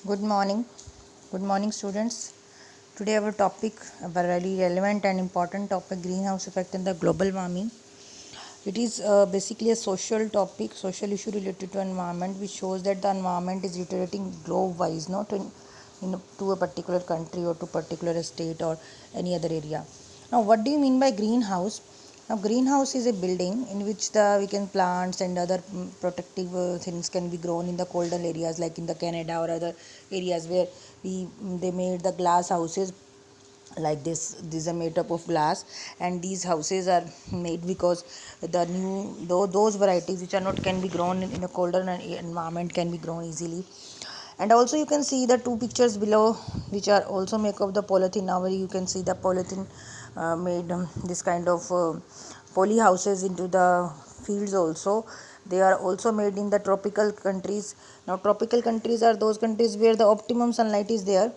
Good morning. Good morning, students. Today, our topic, a very relevant and important topic, greenhouse effect and the global warming. It is basically a social topic, social issue related to environment, which shows that the environment is deteriorating globe-wise, not to a particular country or to particular state or any other area. Now, what do you mean by greenhouse? Now, greenhouse is a building in which we can plants and other protective things can be grown in the colder areas, like in the Canada or other areas where they made the glass houses like this. These are made up of glass, and these houses are made because the new those varieties which are not can be grown in a colder environment can be grown easily. And also you can see the two pictures below, which are also make of the polythene. Now you can see the polythene made this kind of poly houses into the fields also. They are also made in the tropical countries. Now tropical countries are those countries where the optimum sunlight is there,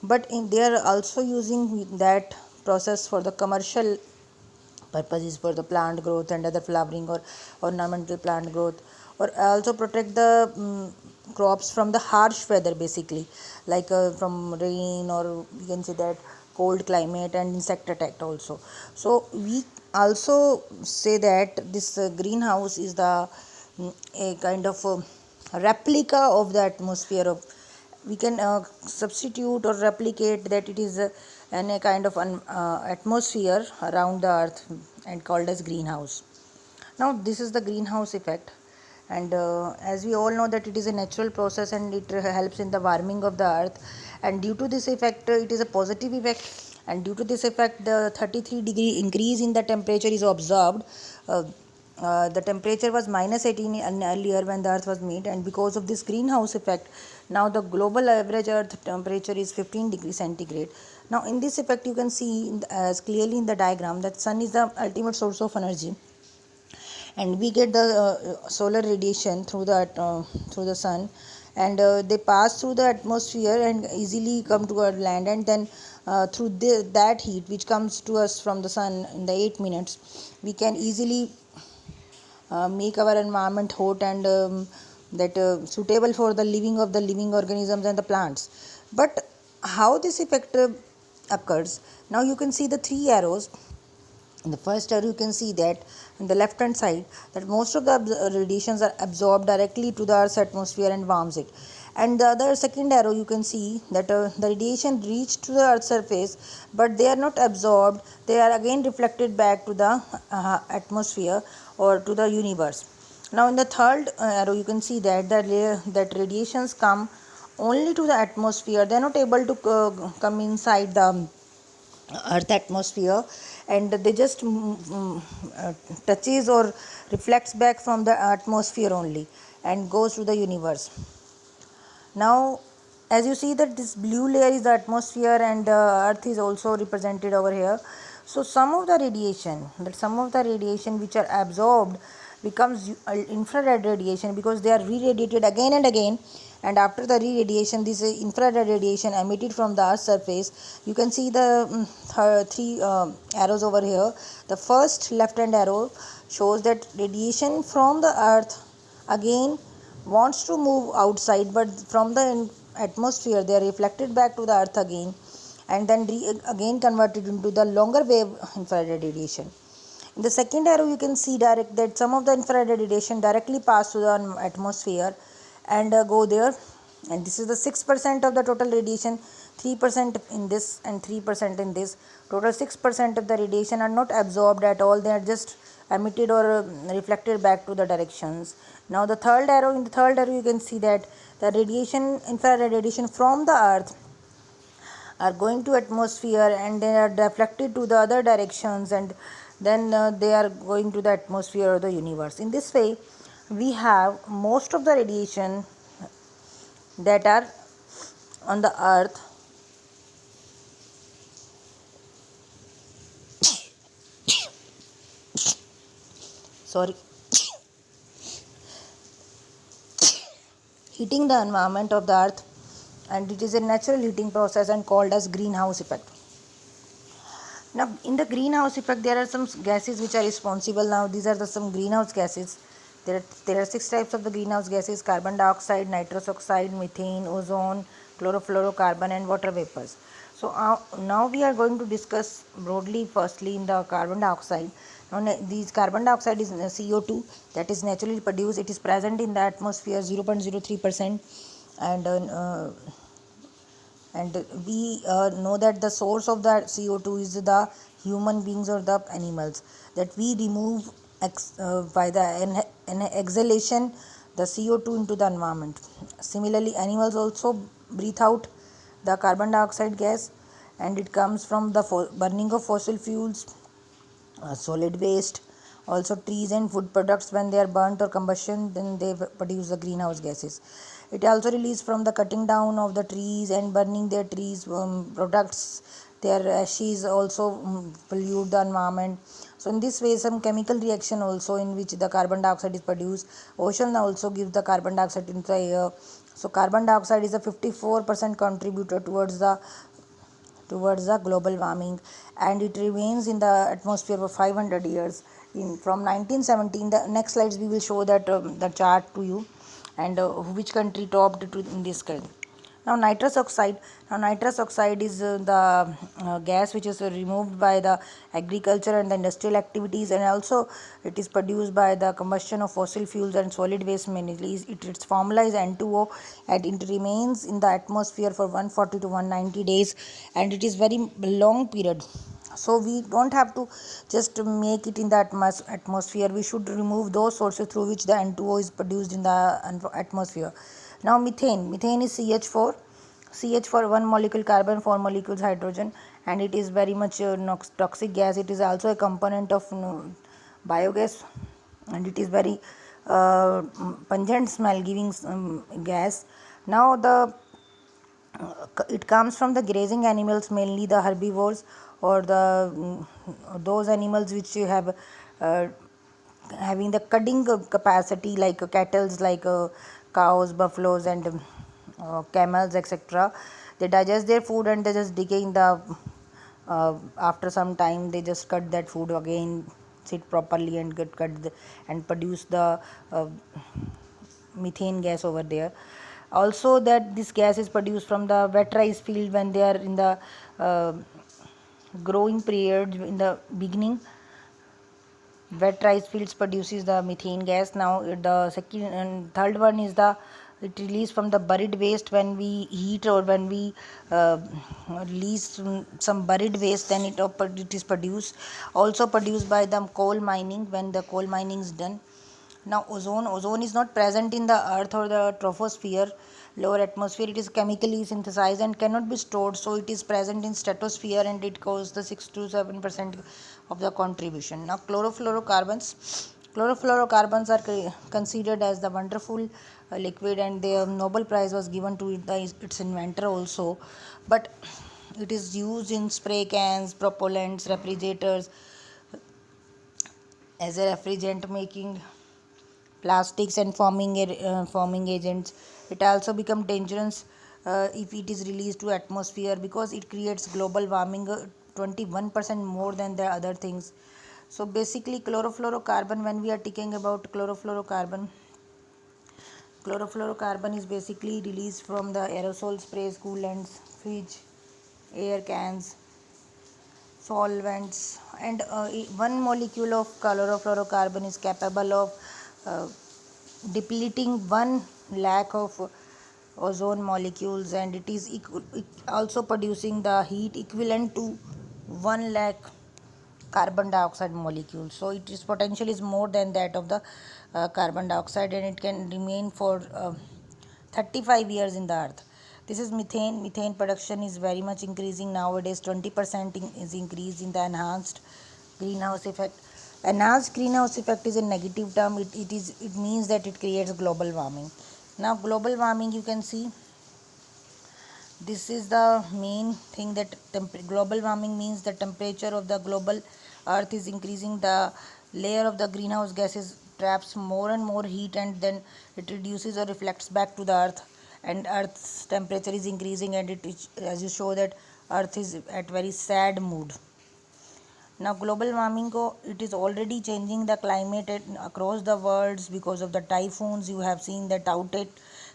but they are also using that process for the commercial purposes, for the plant growth and other flowering or ornamental plant growth, or also protect the crops from the harsh weather, basically, like from rain, or you can say that cold climate and insect attack also. So we also say that this greenhouse is a kind of a replica of the atmosphere of, we can substitute or replicate that it is in a kind of an atmosphere around the earth and called as greenhouse. Now this is the greenhouse effect, and as we all know that it is a natural process and it helps in the warming of the earth, and due to this effect it is a positive effect, and due to this effect the 33-degree increase in the temperature is observed. uh, the temperature was minus 18 earlier when the earth was made, and because of this greenhouse effect now the global average earth temperature is 15 degrees centigrade. Now in this effect you can see as clearly in the diagram that sun is the ultimate source of energy, and we get the solar radiation through the sun, and they pass through the atmosphere and easily come to our land, and then through that heat which comes to us from the sun in the 8 minutes, we can easily make our environment hot and that suitable for the living of the living organisms and the plants. But how this effect occurs? Now you can see the three arrows. In the first arrow you can see that on the left hand side that most of the radiations are absorbed directly to the earth's atmosphere and warms it, and the other second arrow you can see that the radiation reached to the earth's surface, but they are not absorbed, they are again reflected back to the atmosphere or to the universe. Now in the third arrow you can see that radiations come only to the atmosphere, they are not able to come inside the earth atmosphere, and they just touches or reflects back from the atmosphere only and goes to the universe. Now as you see that this blue layer is the atmosphere, and earth is also represented over here. So some of the radiation which are absorbed becomes infrared radiation, because they are re-radiated again and again, and after the re-radiation this infrared radiation emitted from the earth's surface. You can see the three arrows over here. The first left hand arrow shows that radiation from the earth again wants to move outside, but from the atmosphere they are reflected back to the earth again, and then again converted into the longer wave infrared radiation. In the second arrow you can see direct that some of the infrared radiation directly pass to the atmosphere and go there, and this is the 6% of the total radiation. 3% in this and 3% in this, total 6% of the radiation are not absorbed at all, they are just emitted or reflected back to the directions. Now the third arrow, in the third arrow you can see that the radiation, infrared radiation from the earth are going to atmosphere and they are deflected to the other directions, and then they are going to the atmosphere or the universe. In this way we have most of the radiation that are on the earth sorry heating the environment of the earth, and it is a natural heating process and called as greenhouse effect. Now in the greenhouse effect there are some gases which are responsible. Now these are the some greenhouse gases. There are six types of the greenhouse gases: carbon dioxide, nitrous oxide, methane, ozone, chlorofluorocarbon and water vapors. So now we are going to discuss broadly firstly in the carbon dioxide. Now these carbon dioxide is CO2 that is naturally produced. It is present in the atmosphere 0.03%, and we know that the source of the CO2 is the human beings or the animals, that we remove by the exhalation the CO2 into the environment. Similarly, animals also breathe out the carbon dioxide gas, and it comes from the burning of fossil fuels, solid waste, also trees and food products. When they are burnt or combustion, then they produce the greenhouse gases. It also released from the cutting down of the trees and burning their trees products. Their ashes also pollute the environment. So in this way, some chemical reaction also in which the carbon dioxide is produced. Ocean also gives the carbon dioxide into the air. So carbon dioxide is a 54% contributor towards the global warming, and it remains in the atmosphere for 500 years. From 1917, the next slides we will show that the chart to you, and which country topped in this country. Now nitrous oxide is the gas which is removed by the agriculture and the industrial activities, and also it is produced by the combustion of fossil fuels and solid waste mainly. Its formula is N2O, and it remains in the atmosphere for 140 to 190 days, and it is very long period. So we don't have to just make it in the atmosphere. We should remove those sources through which the N2O is produced in the atmosphere. Now methane is CH for one molecule carbon, 4 molecules hydrogen, and it is very much toxic gas. It is also a component of biogas, and it is very pungent smell giving gas. Now it comes from the grazing animals, mainly the herbivores, or those animals which have having the cutting capacity, like cattle, like cows, buffaloes, and camels, etc. They digest their food and they just decay in the after some time they just cut that food again, sit properly and get cut and produce the methane gas over there. Also that this gas is produced from the wet rice field when they are in the growing period. In the beginning, wet rice fields produces the methane gas. Now the second and third one is the it released from the buried waste. When we heat or when we release some buried waste, then it is produced, also produced by the coal mining when the coal mining is done. Now ozone is not present in the earth or the troposphere, lower atmosphere. It is chemically synthesized and cannot be stored, so it is present in stratosphere, and it causes the 6 to 7% of the contribution. Now chlorofluorocarbons are considered as the wonderful liquid, and the Nobel Prize was given to its inventor also. But it is used in spray cans, propellants, refrigerators, as a refrigerant, making plastics and forming agents. It also becomes dangerous if it is released to atmosphere, because it creates global warming 21% more than the other things. So basically chlorofluorocarbon, when we are talking about chlorofluorocarbon is basically released from the aerosol sprays, coolants, fridge, air cans, solvents, and one molecule of chlorofluorocarbon is capable of uh, depleting 1 lakh of ozone molecules, and it is also producing the heat equivalent to 1 lakh carbon dioxide molecules. So its potential is more than that of the carbon dioxide, and it can remain for 35 years in the earth. This is methane. Methane production is very much increasing nowadays. 20% is increased in the enhanced greenhouse effect. Enhanced greenhouse effect is a negative term. It means that it creates global warming. Now global warming, you can see, this is the main thing, that global warming means the temperature of the global earth is increasing. The layer of the greenhouse gases traps more and more heat, and then it reduces or reflects back to the earth, and earth's temperature is increasing, and it is, as you show, that earth is at very sad mood. Now global warming, it is already changing the climate across the world because of the typhoons. You have seen that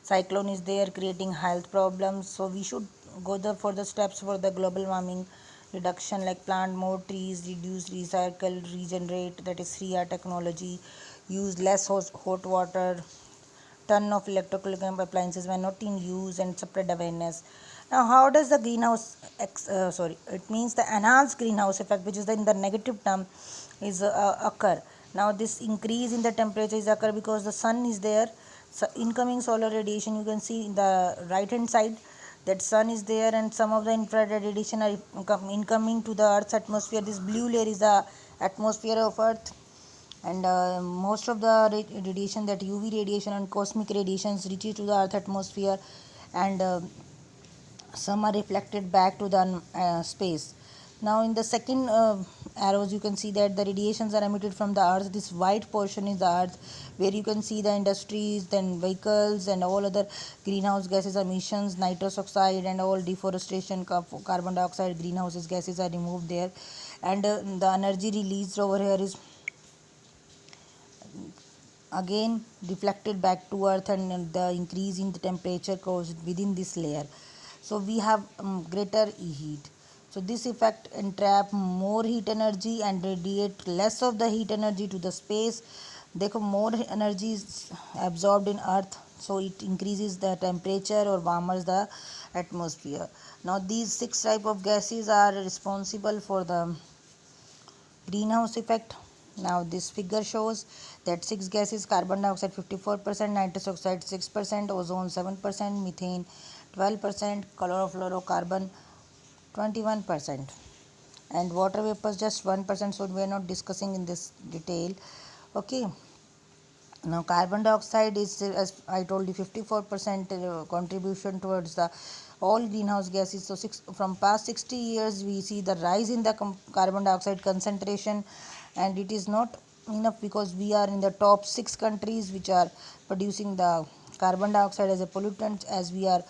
cyclone is there creating health problems. So we should go for the steps for the global warming reduction, like plant more trees, reduce, recycle, regenerate, that is 3R technology, use less hot water, ton of electrical appliances when not in use, and spread awareness. Now, how does the it means the enhanced greenhouse effect, which is in the negative term, is occur. Now, this increase in the temperature is occur because the sun is there. So, incoming solar radiation, you can see in the right hand side that sun is there, and some of the infrared radiation are incoming to the Earth's atmosphere. This blue layer is the atmosphere of Earth, and most of the radiation, that UV radiation and cosmic radiations, reaches to the Earth atmosphere, and some are reflected back to the space. Now in the second arrows, you can see that the radiations are emitted from the Earth. This white portion is the Earth, where you can see the industries, then vehicles, and all other greenhouse gases emissions, nitrous oxide, and all deforestation, carbon dioxide, greenhouse gases are removed there. And the energy released over here is again reflected back to Earth, and the increase in the temperature caused within this layer. So we have greater heat. So this effect entrap more heat energy and radiate less of the heat energy to the space. Therefore, more energy is absorbed in Earth, so it increases the temperature or warms the atmosphere. Now these 6 type of gases are responsible for the greenhouse effect. Now this figure shows that 6 gases: carbon dioxide 54%, nitrous oxide 6%, ozone 7%, methane 12%, chlorofluorocarbon 21%, and water vapors just 1%. So we are not discussing in this detail. Okay. Now carbon dioxide is, as I told you, 54% contribution towards the all greenhouse gases. So from past 60 years we see the rise in the carbon dioxide concentration, and it is not enough because we are in the top 6 countries which are producing the carbon dioxide as a pollutant, as we are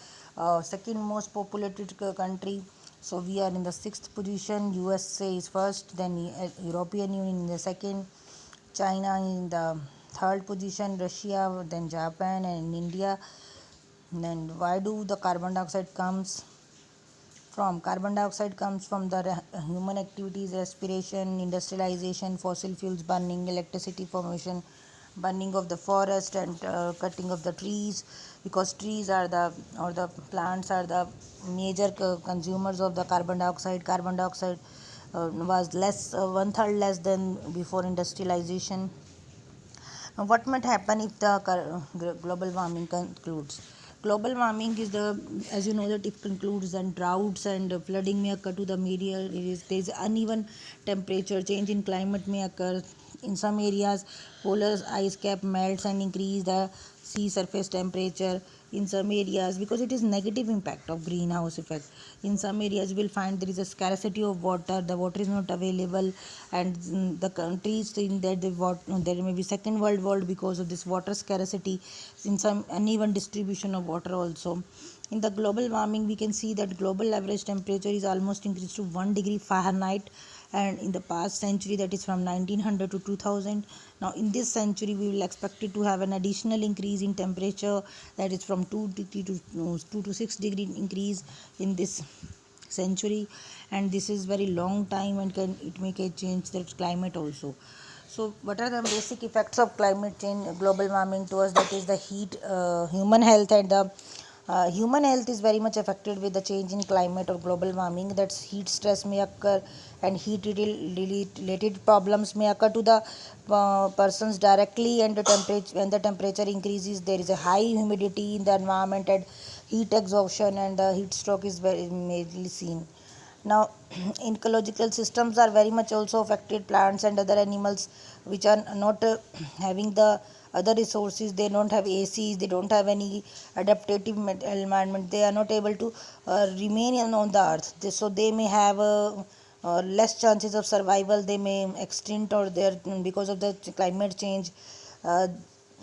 second most populated country. So we are in the 6th position. USA is first, then European Union in the second, China in the third position, Russia, then Japan, and India. Then why do the carbon dioxide comes from? Carbon dioxide comes from the human activities: respiration, industrialization, fossil fuels burning, electricity formation, burning of the forest, and cutting of the trees, because trees are the plants are the major consumers of the carbon dioxide. Carbon dioxide was less, one-third less than before industrialization. Now, what might happen if the global warming concludes? Global warming is the, as you know, that it concludes, then droughts and flooding may occur to the media. There is uneven temperature, change in climate may occur. In some areas, polar ice cap melts and increase the sea surface temperature. In some areas, because it is negative impact of greenhouse effect, in some areas you will find there is a scarcity of water, the water is not available, and the countries think that there may be second world war because of this water scarcity. In some uneven distribution of water also. In the global warming, we can see that global average temperature is almost increased to 1 degree Fahrenheit, and in the past century, that is from 1900 to 2000. Now in this century we will expect it to have an additional increase in temperature, that is from 2 degree to 2 to 6 degree increase in this century, and this is very long time, and it may change the climate also. So what are the basic effects of climate change, global warming to us? That is the heat, human health, and the human health is very much affected with the change in climate or global warming. That's heat stress may occur, and heat related problems may occur to the persons directly, and the temperature, when the temperature increases, there is a high humidity in the environment, and heat exhaustion and the heat stroke is very mainly seen. Now ecological systems are very much also affected. Plants and other animals which are not having the other resources, they don't have ACs, they don't have any adaptive environment, they are not able to remain on the earth. So they may have less chances of survival, they may extinct, or there because of the climate change, uh,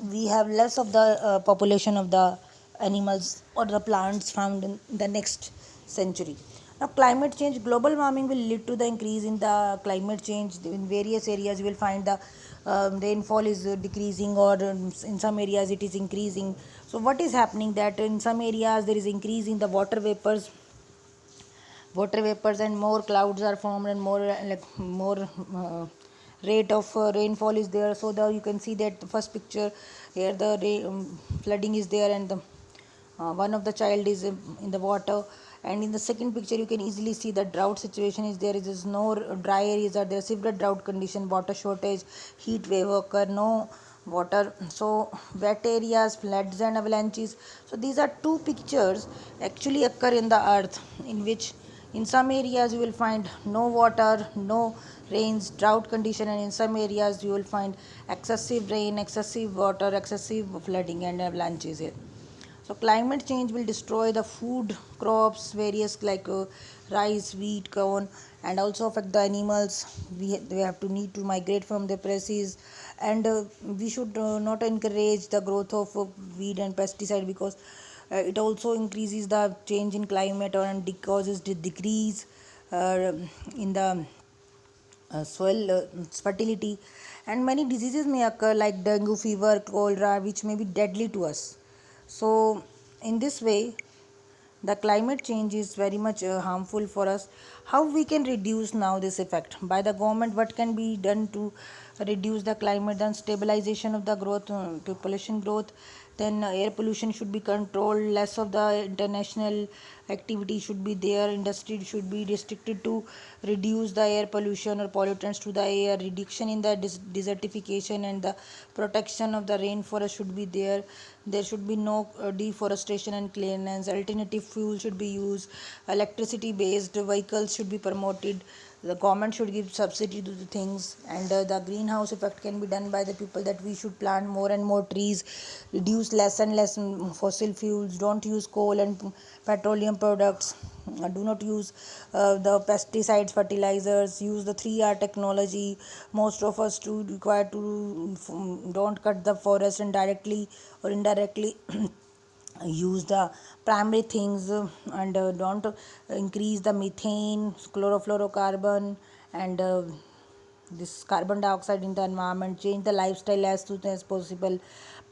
we have less of the population of the animals or the plants found in the next century. Now climate change, global warming will lead to the increase in the climate change. In various areas you will find the rainfall is decreasing, or in some areas it is increasing. So what is happening, that in some areas there is increase in the water vapors and more clouds are formed, and more rate of rainfall is there. So the you can see that the first picture here, the flooding is there, and the one of the child is in the water. And in the second picture you can easily see the drought situation is there. It is no dry areas are there, severe drought condition, water shortage, heat wave occur, no water. So wet areas, floods and avalanches. So these are two pictures actually occur in the earth, in which in some areas you will find no water, no rains, drought condition, and in some areas you will find excessive rain, excessive water, excessive flooding and avalanches here. So climate change will destroy the food crops, various like rice, wheat, corn, and also affect the animals. They have to need to migrate from their places, and we should not encourage the growth of weed and pesticide, because it also increases the change in climate and causes the decrease in the soil fertility, and many diseases may occur like dengue fever, cholera, which may be deadly to us. So in this way the climate change is very much harmful for us. How we can reduce now this effect by the government? What can be done to reduce the climate? Then stabilization of the growth, population growth. Then air pollution should be controlled, less of the international activity should be there, industry should be restricted to reduce the air pollution or pollutants to the air, reduction in the desertification, and the protection of the rainforest should be there. There should be no deforestation and cleanliness. Alternative fuel should be used. Electricity based vehicles should be promoted. The government should give subsidy to the things, and the greenhouse effect can be done by the people, that we should plant more and more trees, reduce less and less fossil fuels, don't use coal and petroleum products, do not use the pesticides, fertilizers, use the 3R technology. Most of us to require to don't cut the forest and directly or indirectly use the primary things, and don't increase the methane, chlorofluorocarbon, and this carbon dioxide in the environment. Change the lifestyle as soon as possible.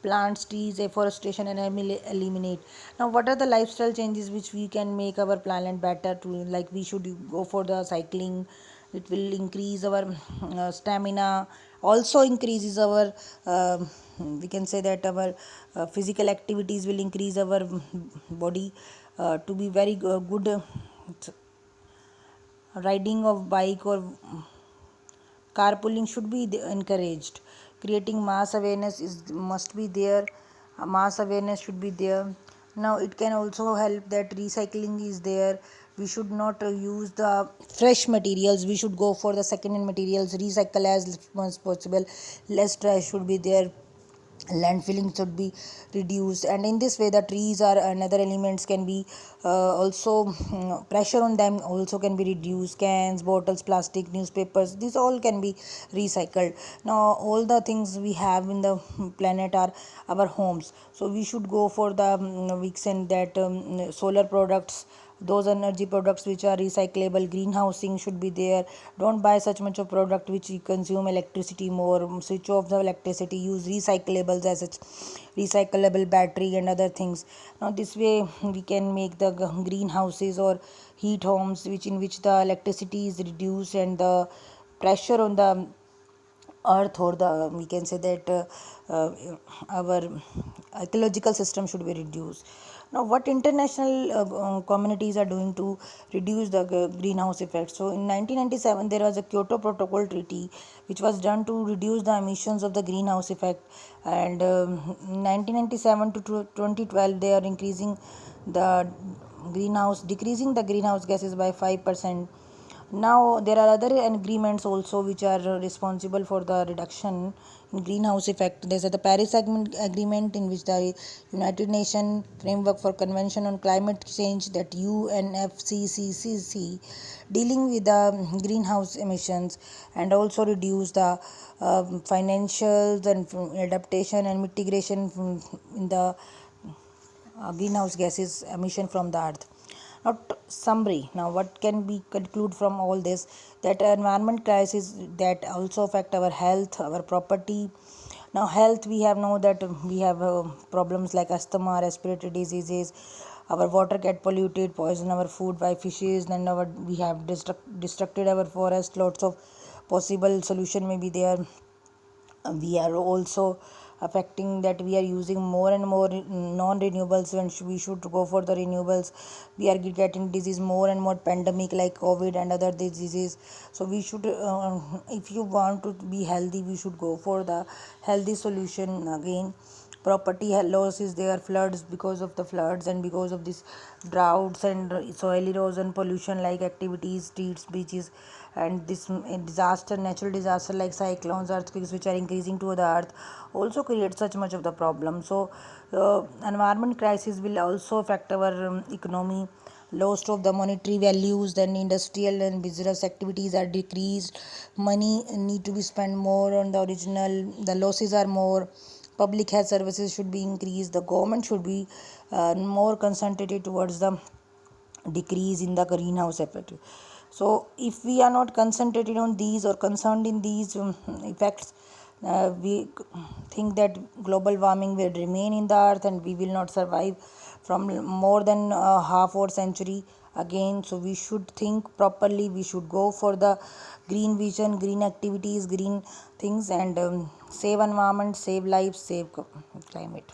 Plants, trees, afforestation, and eliminate. Now what are the lifestyle changes which we can make our planet better to? Like we should go for the cycling. It will increase our stamina, also increases our we can say that our physical activities will increase our body to be very good. Riding of bike or carpooling should be encouraged. Creating mass awareness is must be there. Mass awareness should be there. Now it can also help that recycling is there. We should not use the fresh materials, we should go for the second hand materials, recycle as much as possible. Less trash should be there, landfilling should be reduced, and in this way the trees or another elements can be also pressure on them also can be reduced. Cans, bottles, plastic, newspapers, these all can be recycled. Now all the things we have in the planet are our homes, so we should go for the weeks and that solar products, those energy products which are recyclable. Greenhousing should be there. Don't buy such much of product which consume electricity more. Switch off the electricity, use recyclables as such, recyclable battery and other things. Now this way we can make the greenhouses or heat homes which in which the electricity is reduced, and the pressure on the earth, or the we can say that uh, our ecological system should be reduced. Now what international communities are doing to reduce the greenhouse effect? So in 1997 there was a Kyoto Protocol treaty which was done to reduce the emissions of the greenhouse effect, and 1997 to 2012 they are increasing the decreasing the greenhouse gases by 5%. Now there are other agreements also which are responsible for the reduction in greenhouse effect. There's the Paris Agreement, in which the United Nations Framework for Convention on Climate Change, that UNFCCC, dealing with the greenhouse emissions, and also reduce the financials and adaptation and mitigation in the greenhouse gases emission from the earth. Now, summary. Now, what can we conclude from all this? That environment crisis that also affect our health, our property. Now, health, we have know that we have problems like asthma, respiratory diseases. Our water get polluted, poison our food by fishes. Then we have destructed our forest. Lots of possible solution may be there. We are also affecting that we are using more and more non-renewables when we should go for the renewables. We are getting disease more and more pandemic like COVID and other diseases. So we should if you want to be healthy, we should go for the healthy solution. Again, property loss is there, floods because of the floods and because of this droughts and soil erosion, pollution like activities, streets, beaches, and this disaster, natural disaster like cyclones, earthquakes which are increasing to the earth also create such much of the problem. So environment crisis will also affect our economy. Loss of the monetary values, then industrial and business activities are decreased, money need to be spent more on the original, the losses are more. Public health services should be increased, the government should be more concentrated towards the decrease in the greenhouse effect. So if we are not concentrated on these or concerned in these effects, we think that global warming will remain in the earth and we will not survive from more than half or century again. So we should think properly, we should go for the green vision, green activities, green things, and save environment, save lives, save climate.